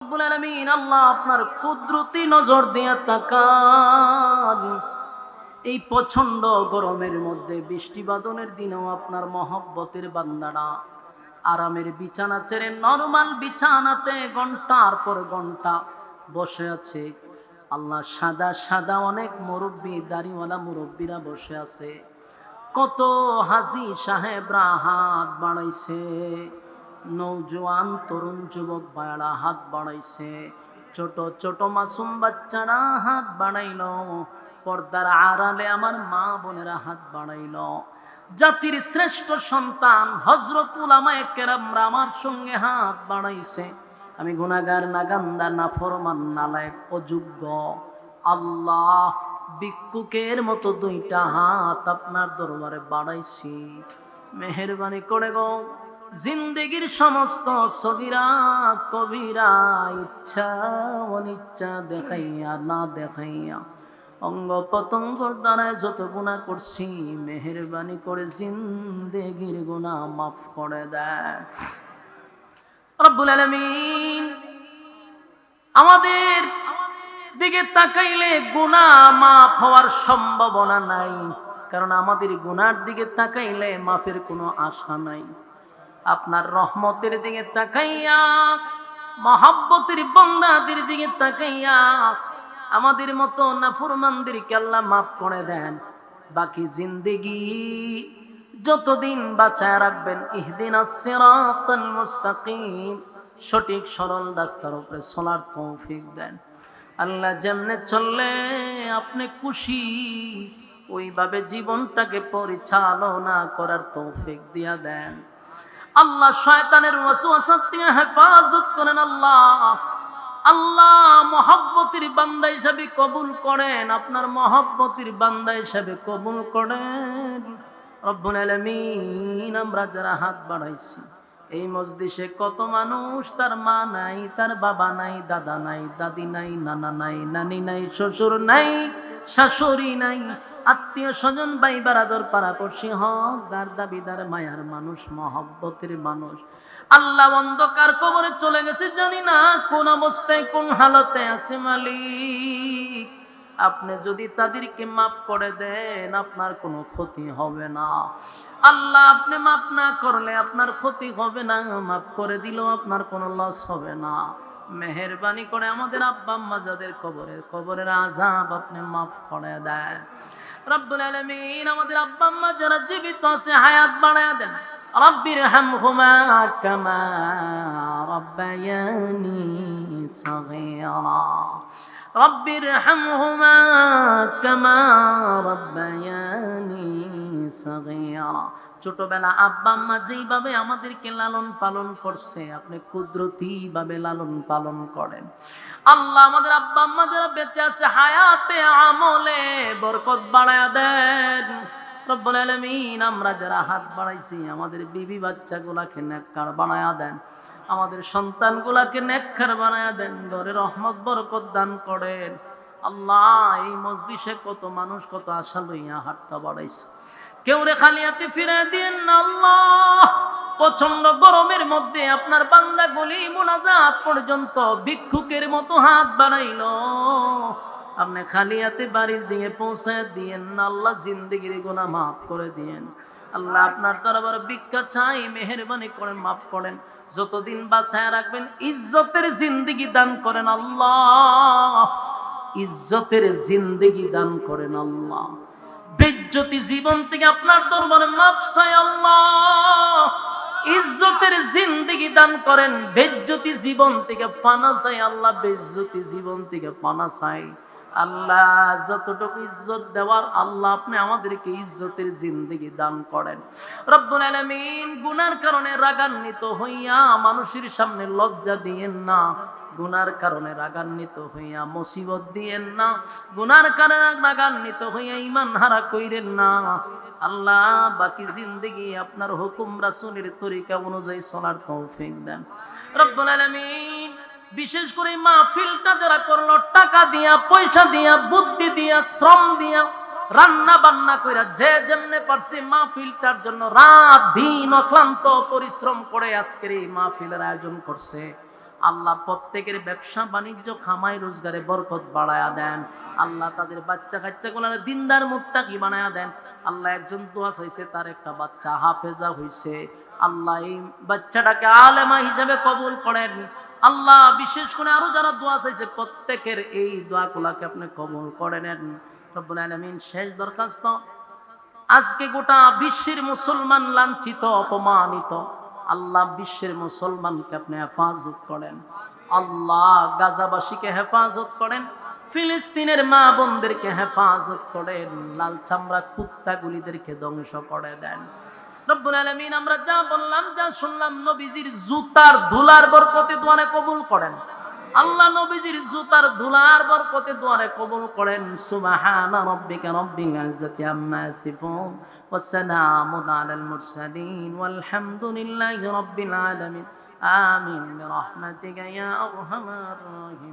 রব্বুল আলামিন আল্লাহ আপনার কুদরতি নজর দিয়ে তাকান। এই প্রচন্ড গরমের মধ্যে বৃষ্টি বাদনের দিনেও আপনার মহব্বতের বান্দারা আরামের বিছানা ছেড়ে নরমাল বিছানাতে ঘন্টার পর ঘন্টা বসে আছে। আল্লাহ সাদা সাদা অনেক মুরব্বী দাড়িওয়ালা মুরব্বীরা বসে আছে। কত হাজি সাহেবরা হাত বাড়াইছে, নৌজওয়ান তরুণ যুবক ভাইরা হাত বাড়াইছে, ছোট ছোট মাসুম বাচ্চারা হাত বাড়াইল, পর্দার আড়ালে আমার মা বোনেরা হাত বাড়াইল। জাতির শ্রেষ্ঠ সন্তান হযরত উলামায়ে কেরামরা আমার সঙ্গে হাত বাড়াইছে। আমি গুনাহগার, নাগান্দা, নাফরমান, নালায়েক, অযোগ্য, আল্লাহ ভিক্ষুকের মতো দুইটা হাত আপনার দরবারে বাড়াইছি। মেহেরবানি করে গো জিন্দেগির সমস্ত সগীরা কবিরা ইচ্ছা অনিচ্ছা দেখাইয়া না দেখাইয়া অঙ্গ পতঙ্গর দ্বারায় যত গুনাহ করছি, মেহেরবানি করে জিন্দেগির গুনাহ মাফ করে দেয় রব্বুল আলামিন। আমাদের দিকে তাকাইলে গুনাহ মাফ হওয়ার সম্ভাবনা নাই, কারণ আমাদের গুনার দিকে তাকাইলে মাফের কোনো আশা নাই। আপনার রহমতের দিকে তাকাইয়া, মহব্বতের বান্দাদের দিকে তাকাইয়া আমাদের মতো নাফরমানদেরকে আল্লাহ মাফ করে দেন। বাকি জিন্দেগি যতদিন বাঁচায় রাখবেন, ইহদিনাস সিরাতাল মুস্তাকিম, সঠিক সরল রাস্তার উপরে চলার তৌফিক দেন আল্লাহ। যেমনে চললে আপনি খুশি ওইভাবে জীবনটাকে পরিচালনা করার তৌফিক দিয়া দেন আল্লাহ। শয়তানের ওয়াসওয়াসা থেকে হেফাজত করেন আল্লাহ। আল্লাহ মহব্বতের বান্দা হিসাবে কবুল করেন, আপনার মহব্বতের বান্দা হিসাবে কবুল করেন রব্বুল আলামিন। আমরা যারা হাত বাড়াইছি এই মজলিসে কত মানুষ তার মা নাই, তার বাবা নাই, দাদা নাই, দাদি নাই, নানা নাই, নানি নাই, শ্বশুর নাই, শাশুড়ি নাই, আত্মীয় স্বজন, ভাই বারাদর, পাড়াপড়শি, হকদার, দাবিদার, মায়ার মানুষ, মহব্বতের মানুষ আল্লাহ অন্ধকার কবরে চলে গেছে, জানি না কোন অবস্থায় কোন হালতে আছে মালিক। আপনি যদি তাদেরকে মাফ করে দেন আপনার কোনো ক্ষতি হবে না আল্লাহ। আপনি মাফ না করলে আপনার ক্ষতি হবে না, মাফ করে দিলেও আপনার কোনো লস হবে না। মেহেরবানি করে আমাদের আব্বা আম্মা যাদের কবরের আযাব আপনি মাফ করে দেন রব্বুল আলামিন। আমাদের আব্বা আম্মা যারা জীবিত আছে হায়াত বাড়ায়া দেন। রব্বিরহামহুমা কামা রাব্বায়ানি সাগীরা, রব্বিরহামহুমা কামা রাব্বায়ানি সাগীরা। ছোটবেলা আব্বা আম্মা যেইভাবে আমাদেরকে লালন পালন করছে আপনি কুদরতি ভাবে লালন পালন করেন আল্লাহ। আমাদের আব্বা আম্মা যারা বেঁচে আছে হায়াতে আমলে বরকত বাড়ায়া দেন রব্বুল আলামিন। আমরা যারা হাত বাড়াইছি আমাদের বিবি বাচ্চাগুলাকে নেককার বানায়া দেন, আমাদের সন্তানগুলাকে নেককার বানায়া দেন, ঘরে রহমত বরকত দান করেন আল্লাহ। এই মজলিসে কত মানুষ কত আশা লইয়া হাতটা বাড়াইছে, কেউ রে খালি হাতে ফিরে দিয়েন না আল্লাহ। প্রচন্ড গরমের মধ্যে আপনার বান্দাগুলি মুনাজাত পর্যন্ত ভিক্ষুকের মতো হাত বাড়াইল, আপনি খালি হাতে বাড়ির দিকে পৌঁছায় দিয়েন না আল্লাহ। জিন্দেগির গুনাহ মাফ করে দিয়েন আল্লাহ। আপনার দরবারে ভিক্ষা চাই, মেহেরবানি করে মাফ করেন। যতদিন বাঁচায় রাখবেন ইজ্জতের জিন্দেগি দান করেন আল্লাহ, ইজ্জতের জিন্দেগি দান করেন আল্লাহ। বেজ্জতি জীবন থেকে আপনার দরবারে মাফ চাই আল্লাহ। ইজ্জতের জিন্দেগি দান করেন, বেজ্জতি জীবন থেকে পানা চাই আল্লাহ, বেজ্জতি জীবন থেকে পানা চাই আল্লাহ। যতটুকু ইজ্জত দেওয়ার আল্লাহ আপনি আমাদেরকে ইজ্জতের জিন্দেগি দান করেন রব্বুল আলামিন। গুনার কারণে রাগান্বিত হইয়া মানুষের সামনে লজ্জা দিয়েন না, গুনার কারণে রাগান্বিত হইয়া মুসিবত দিয়েন না, গুনার কারণে রাগান্বিত হইয়া ঈমান হারা কইরেন না আল্লাহ। বাকি জিন্দেগি আপনার হুকুম রাসূলের তরিকা অনুযায়ী চলার তৌফিক দেন রব্বুল আলামিন। বিশেষ করে মাহফিলটা যারা করলো টাকা দিয়া, পয়সা দিয়া, বুদ্ধি দিয়া, শ্রম দিয়া, রান্না বান্না কইরা যে যেমনে পারছে মাহফিলটার জন্য রাত দিন অক্লান্ত পরিশ্রম করে আজকের এই মাহফিলের আয়োজন করছে আল্লাহ প্রত্যেকের ব্যবসা বাণিজ্য খামাই রোজগারে বরকত বাড়ায়া দেন। আল্লাহ তাদের বাচ্চা কাচ্চাগুলোর দিনদার মুত্তাকি বানায়া দেন। আল্লাহ একজন দোয়া চাইছে, তার একটা বাচ্চা হাফেজা হইছে, আল্লাহ এই বাচ্চাটাকে আলেমা হিসাবে কবুল করেন। আল্লাহ বিশেষ করে আরো যারা দোয়া চাইছে প্রত্যেকের এই দোয়াগুলাকে আপনি কবুল করে নেন রব্বুল আলামিন। শেষ দরখাস্ত, আজকে গোটা বিশ্বের মুসলমান লাঞ্ছিত অপমানিত, আল্লাহ বিশ্বের মুসলমানকে আপনি হেফাজত করেন। আল্লাহ গাজাবাসীকে হেফাজত করেন, ফিলিস্তিনের মা বোনদেরকে হেফাজত করেন, লাল চামড়া কুত্তাগুলিদেরকে ধ্বংস করে দেন রব্বুল আলামিন। আমরা যা বললাম যা শুনলাম নবীজির জুতার ধুলার বরকতে দোয়ারে কবুল করেন। আল্লাহ নবীজির জুতার ধুলার বরকতে দোয়ারে কবুল করেন। সুবহানা রাব্বিকা রাব্বিল ইজ্জাতি আম্মা ইয়াসিফুন ওয়া সালামুন আলাল মুরসালিন ওয়ালহামদুলিল্লাহি রাব্বিল আলামিন। আমিন বিরহমাতিকা ইয়া আরহামার রাহিমিন।